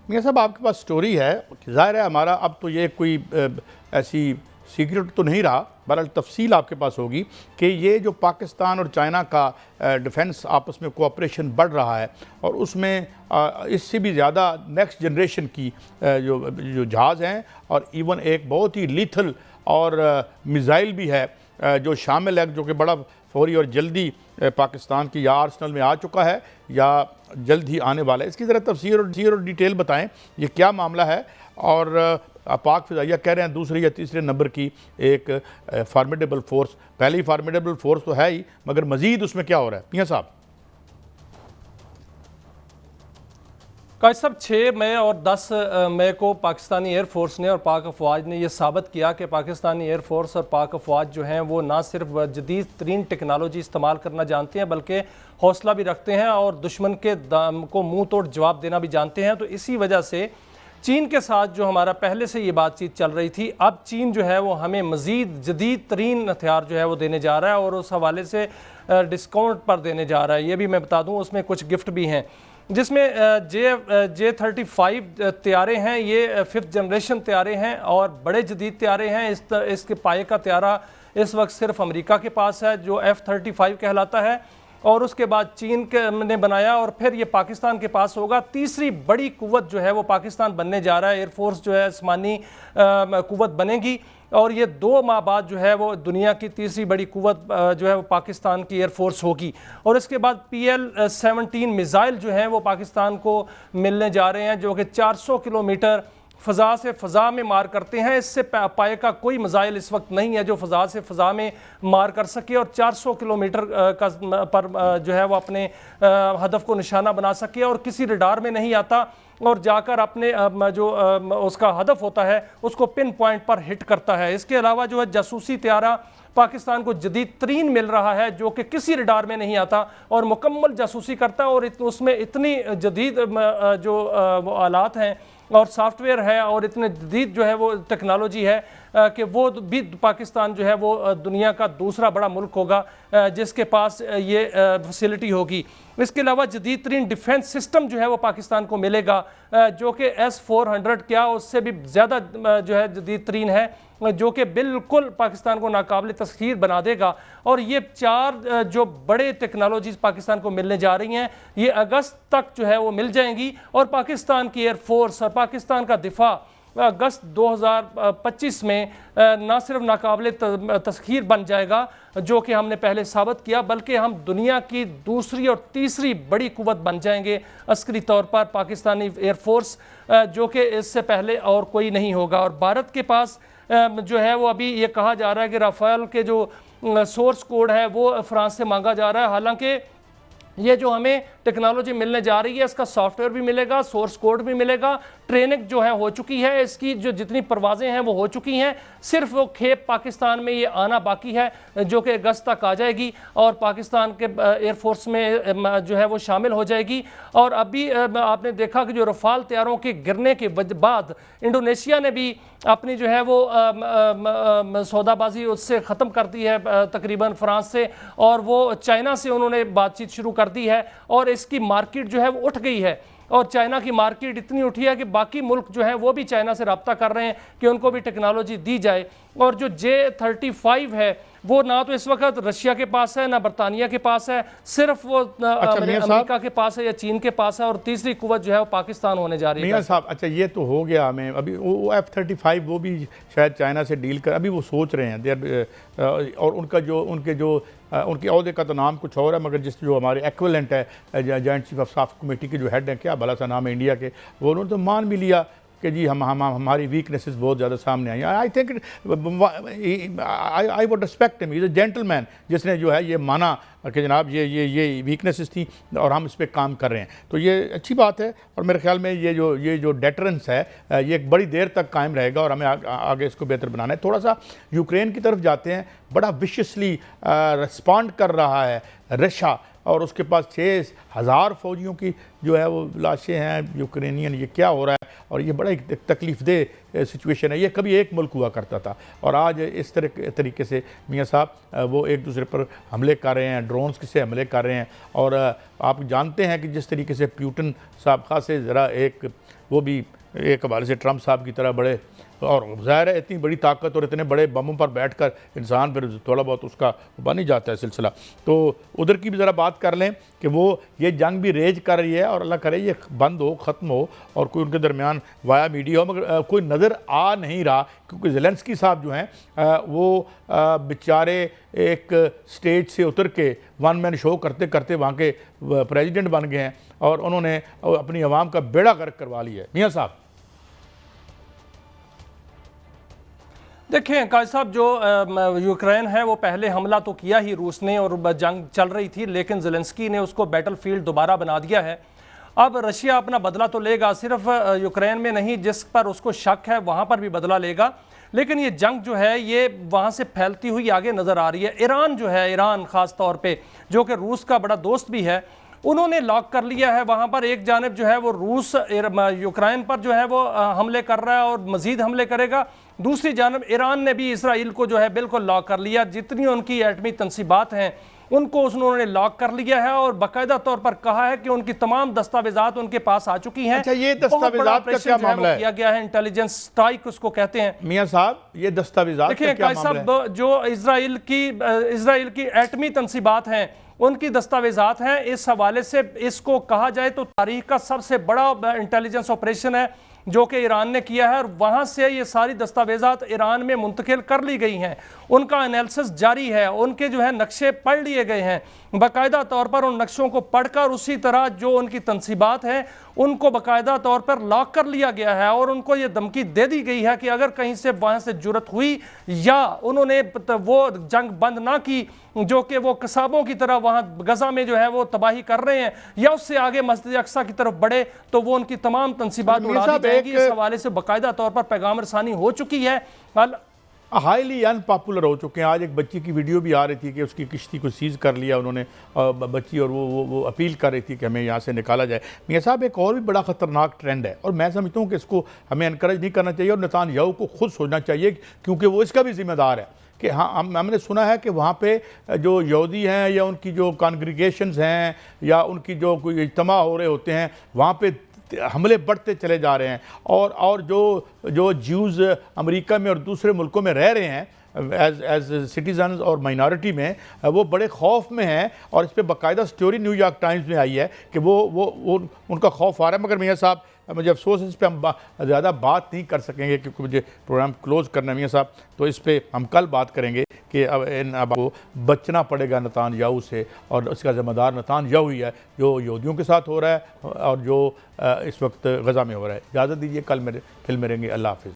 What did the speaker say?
मियाँ साहब आपके पास स्टोरी है, ज़ाहिर है हमारा अब तो ये कोई ऐसी सीक्रेट तो नहीं रहा, बहरहाल तफसील आपके पास होगी कि ये जो पाकिस्तान और चाइना का डिफेंस आपस में कोऑपरेशन बढ़ रहा है और उसमें इससे भी ज़्यादा नेक्स्ट जनरेशन की जो जहाज़ हैं और इवन एक बहुत ही लीथल और मिज़ाइल भी है जो शामिल है, जो कि बड़ा फौरी और जल्दी पाकिस्तान की या आर्सनल में आ चुका है या जल्द ही आने वाला है। इसकी ज़रा तफसीर और डिटेल बताएं, ये क्या मामला है। और पाक फ़िज़ाइया कह रहे हैं दूसरे या तीसरे नंबर की एक फार्मिडेबल फोर्स, पहले ही फार्मिडेबल फोर्स तो है ही, मगर मज़ीद उसमें क्या हो रहा है मियाँ साहब? काश साहब 6 मई और 10 मई को पाकिस्तानी एयरफोर्स ने और पाक अफवाज ने यह साबित किया कि पाकिस्तानी एयरफोर्स और पाक अफवाज जो हैं वो ना सिर्फ जदीद तरीन टेक्नोलॉजी इस्तेमाल करना जानते हैं बल्कि हौसला भी रखते हैं और दुश्मन के को मुंह तोड़ जवाब देना भी जानते हैं। तो इसी वजह से चीन के साथ जो हमारा पहले से ये बातचीत चल रही थी, अब चीन जो है वो हमें मज़ीद जदीद तरीन हथियार जो है वो देने जा रहा है और उस हवाले से डिस्काउंट पर देने जा रहा है। ये भी मैं बता दूँ, उसमें कुछ गिफ्ट भी हैं जिसमें J-35 तैयारे हैं। ये 5th जनरेशन तैयारे हैं और बड़े जदीद तैयारे हैं। इसके पाए का तैयारा इस वक्त सिर्फ अमेरिका के पास है जो F-35 कहलाता है और उसके बाद चीन के ने बनाया और फिर ये पाकिस्तान के पास होगा। तीसरी बड़ी कुव्वत जो है वो पाकिस्तान बनने जा रहा है। एयरफोर्स जो है आसमानी कुव्वत बनेगी और ये 2 माह बाद जो है वो दुनिया की तीसरी बड़ी कुव्वत जो है वो पाकिस्तान की एयरफोर्स होगी। और इसके बाद PL-17 मिज़ाइल जो हैं वो पाकिस्तान को मिलने जा रहे हैं जो कि 400 किलोमीटर फ़ज़ा से फ़ज़ा में मार करते हैं। इससे पाए का कोई मिज़ाइल इस वक्त नहीं है जो फ़ज़ा से फ़ज़ा में मार कर सके और 400 किलोमीटर पर जो है वो अपने हदफ को निशाना बना सके और किसी रडार में नहीं आता और जाकर अपने जो उसका हदफ होता है उसको पिन पॉइंट पर हिट करता है। इसके अलावा जो है जासूसी तैयारा पाकिस्तान को जदीद तरीन मिल रहा है जो कि किसी रडार में नहीं आता और मुकम्मल जासूसी करता है और उसमें इतनी जदीद जो वो आलात हैं और सॉफ्टवेयर है और इतने जदीद जो है वो टेक्नोलॉजी है कि वो भी पाकिस्तान जो है वो दुनिया का दूसरा बड़ा मुल्क होगा जिसके पास ये फैसिलिटी होगी। इसके अलावा जदीद तरीन डिफेंस सिस्टम जो है वो पाकिस्तान को मिलेगा जो कि S-400 क्या उससे भी ज़्यादा जो है जदीद तरीन है जो कि बिल्कुल पाकिस्तान को नाकाबिल तस्खीर बना देगा। और ये 4 जो बड़े टेक्नोलॉजीज़ पाकिस्तान को मिलने जा रही हैं ये अगस्त तक जो है वो मिल जाएंगी और पाकिस्तान की एयरफोर्स और पाकिस्तान का दिफा अगस्त 2025 में ना सिर्फ नाकाबिल तस्खीर बन जाएगा जो कि हमने पहले साबित किया, बल्कि हम दुनिया की दूसरी और तीसरी बड़ी कुव्वत बन जाएंगे अस्करी तौर पर पाकिस्तानी एयरफोर्स जो कि इससे पहले और कोई नहीं होगा। और भारत के पास जो है वो अभी ये कहा जा रहा है कि राफेल के जो सोर्स कोड है वो फ्रांस से मांगा जा रहा है। हालांकि ये जो हमें टेक्नोलॉजी मिलने जा रही है इसका सॉफ्टवेयर भी मिलेगा, सोर्स कोड भी मिलेगा, ट्रेनिंग जो है हो चुकी है, इसकी जो जितनी परवाज़ें हैं वो हो चुकी हैं, सिर्फ वो खेप पाकिस्तान में ये आना बाकी है जो कि अगस्त तक आ जाएगी और पाकिस्तान के एयरफोर्स में जो है वो शामिल हो जाएगी। और अभी आपने देखा कि जो रफाल तैयारों के गिरने के बाद इंडोनेशिया ने भी अपनी जो है वो सौदाबाजी उससे ख़त्म कर दी है तकरीबन फ्रांस से और वो चाइना से उन्होंने बातचीत शुरू कर दी है और इसकी मार्केट जो है वो उठ गई है और चाइना की मार्केट इतनी उठी है कि बाकी मुल्क जो हैं वो भी चाइना से रब्ता कर रहे हैं कि उनको भी टेक्नोलॉजी दी जाए। और जो J-35 है वो ना तो इस वक्त रशिया के पास है ना बरतानिया के पास है, सिर्फ वो अमेरिका के पास है या चीन के पास है और तीसरी कुव्वत जो है वो पाकिस्तान होने जा रही है। मियां साहब अच्छा ये तो हो गया, हमें अभी वो F-35 वो भी शायद चाइना से डील कर अभी वो सोच रहे हैं और उनके अहदे का तो नाम कुछ और है मगर जो हमारे एक्विवेलेंट है joint chief of staff committee के जो हेड हैं, क्या भला सा नाम है इंडिया के, वो उन्होंने तो मान भी लिया कि जी हमारी वीकनेसेस बहुत ज़्यादा सामने आई। I think I would respect him, is a gentleman जिसने जो है ये माना कि जनाब ये वीकनेसेस थी और हम इस पर काम कर रहे हैं, तो ये अच्छी बात है। और मेरे ख्याल में ये जो डेटरेंस है ये एक बड़ी देर तक कायम रहेगा और हमें आगे इसको बेहतर बनाना है। थोड़ा सा यूक्रेन की तरफ जाते हैं, बड़ा विशियसली रिस्पॉन्ड कर रहा है रशिया और उसके पास 6000 फौजियों की जो है वो लाशें हैं यूक्रेनियन। ये क्या हो रहा है और ये बड़ा एक तकलीफ़देह सिचुएशन है। ये कभी एक मुल्क हुआ करता था और आज इस तरीके से मियाँ साहब वो एक दूसरे पर हमले कर रहे हैं, ड्रोन्स से हमले कर रहे हैं। और आप जानते हैं कि जिस तरीके से प्यूटन साहब खासे ज़रा एक वो भी एक हवाले से ट्रंप साहब की तरह बड़े, और ज़ाहिर है इतनी बड़ी ताकत और इतने बड़े बमों पर बैठकर इंसान फिर थोड़ा बहुत उसका बन ही जाता है सिलसिला। तो उधर की भी ज़रा बात कर लें कि वो ये जंग भी रेज कर रही है, और अल्लाह करे ये बंद हो, ख़त्म हो, और कोई उनके दरमियान वाया मीडिया हो, मगर कोई नज़र आ नहीं रहा, क्योंकि ज़ेलेंस्की साहब जो हैं वो बेचारे एक स्टेज से उतर के वन मैन शो करते करते वहाँ के प्रेसिडेंट बन गए हैं, और उन्होंने अपनी आवाम का बेड़ा गर्क करवा लिया है। मियाँ साहब देखिए काजी साहब, जो यूक्रेन है वो पहले हमला तो किया ही रूस ने, और जंग चल रही थी, लेकिन ज़ेलेंस्की ने उसको बैटलफील्ड दोबारा बना दिया है। अब रशिया अपना बदला तो लेगा, सिर्फ यूक्रेन में नहीं, जिस पर उसको शक है वहाँ पर भी बदला लेगा। लेकिन ये जंग जो है ये वहाँ से फैलती हुई आगे नज़र आ रही है। ईरान जो है, ईरान ख़ास तौर पे जो कि रूस का बड़ा दोस्त भी है, उन्होंने लॉक कर लिया है वहाँ पर। एक जानिब जो है वो रूस यूक्रेन पर जो है वो हमले कर रहा है और मज़ीद हमले करेगा, दूसरी जानब ईरान ने भी इसराइल को जो है बिल्कुल लॉक कर लिया। जितनी उनकी एटमी तंसीबात हैं उनको उन्होंने लॉक कर लिया है, और बाकायदा तौर पर कहा है कि उनकी तमाम दस्तावेजात उनके पास आ चुकी हैं। अच्छा, ये दस्तावेजात का क्या मामला है? किया गया है, इंटेलिजेंस स्ट्राइक उसको कहते हैं। मियां साहब, ये दस्तावेजात का क्या मामला है? जो इजराइल की एटमी तंसीबात हैं उनकी दस्तावेजात हैं। इस हवाले से इसको कहा जाए तो तारीख का सबसे बड़ा इंटेलिजेंस ऑपरेशन है जो कि ईरान ने किया है, और वहाँ से ये सारी दस्तावेजात ईरान में मुंतकिल कर ली गई हैं। उनका एनालिसिस जारी है, उनके जो है नक्शे पढ़ लिए गए हैं बाकायदा तौर पर। उन नक्शों को पढ़कर उसी तरह जो उनकी तंसीबात हैं उनको बाकायदा तौर पर लॉक कर लिया गया है, और उनको ये धमकी दे दी गई है कि अगर कहीं से वहाँ से जुर्रत हुई या उन्होंने वो जंग बंद ना की जो कि वो कसाबों की तरह वहाँ गजा में जो है वो तबाही कर रहे हैं, या उससे आगे मस्जिद अक्सा की तरफ बढ़े, तो वो उनकी तमाम तंसीबात उड़ा दी जाएगी। इस हवाले से बाकायदा तौर पर पैगाम रसानी हो चुकी है, हाईली अनपॉपुलर हो चुके हैं। आज एक बच्ची की वीडियो भी आ रही थी कि उसकी किश्ती को सीज़ कर लिया उन्होंने बच्ची, और वो अपील कर रही थी कि हमें यहाँ से निकाला जाए। मियाँ साहब, एक और भी बड़ा ख़तरनाक ट्रेंड है, और मैं समझता हूँ कि इसको हमें इनकरेज नहीं करना चाहिए, और नेतान्याहू को खुद सोचना चाहिए, क्योंकि वो इसका भी जिम्मेदार है कि हाँ, हमने सुना है कि वहाँ पे जो यहूदी हैं या उनकी जो कॉन्ग्रीगेशंस हैं या उनकी जो कोई इज्तिमा हो रहे होते हैं, वहाँ पे हमले बढ़ते चले जा रहे हैं, और जो ज्यूज़ अमेरिका में और दूसरे मुल्कों में रह रहे हैं एज सिटीजन्स और माइनॉरिटी में, वो बड़े खौफ में हैं, और इस पर बाकायदा स्टोरी न्यूयॉर्क टाइम्स में आई है कि वो उनका खौफ आ रहा है। मगर मियाँ साहब, मुझे अफसोस है, इस पर हम ज़्यादा बात नहीं कर सकेंगे क्योंकि मुझे प्रोग्राम क्लोज़ करना है मियाँ साहब। तो इस पर हम कल बात करेंगे कि अब को बचना पड़ेगा नेतान्याहू से, और उसका ज़िम्मेदार नेतान्याहू ही है जो यहूदियों के साथ हो रहा है और जो इस वक्त गज़ा में हो रहा है। इजाज़त दीजिए, कल फिर मिलेंगे। अल्लाह हाफ़िज़।